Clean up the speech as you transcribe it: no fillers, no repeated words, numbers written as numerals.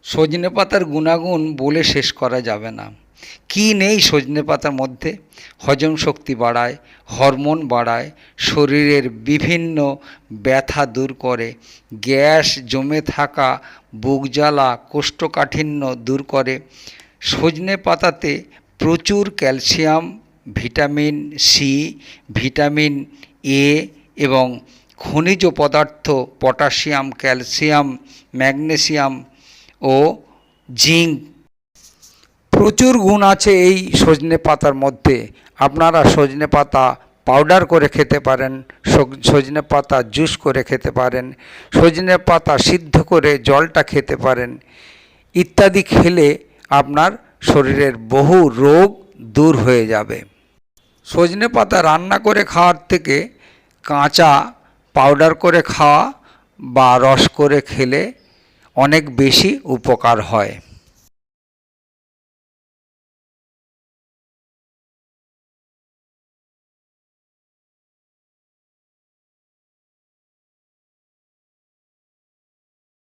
সজনে পাতার গুণাগুণ বলে শেষ করা যাবে না। কি নেই সজনে পাতার মধ্যে? হজম শক্তি বাড়ায়, হরমোন বাড়ায়, শরীরের বিভিন্ন ব্যথা দূর করে, গ্যাস জমে থাকা বুক জ্বালা কোষ্ঠকাঠিন্য দূর করে। সজনে পাতাতে প্রচুর calcium, vitamin C, vitamin A এবং খনিজ পদার্থ পটাশিয়াম, ক্যালসিয়াম, ম্যাগনেসিয়াম ও জিঙ্ক প্রচুর গুণ আছে এই সজনে পাতার মধ্যে। আপনারা সজনে পাতা পাউডার করে খেতে পারেন, সজনে পাতা জুস করে খেতে পারেন, সজনে পাতা সিদ্ধ করে জলটা খেতে পারেন ইত্যাদি। খেলে আপনার শরীরের বহু রোগ দূর হয়ে যাবে। সজনে পাতা রান্না করে খাওয়ার থেকে কাঁচা পাউডার করে খাওয়া বা রস করে খেলে অনেক বেশি উপকার হয়।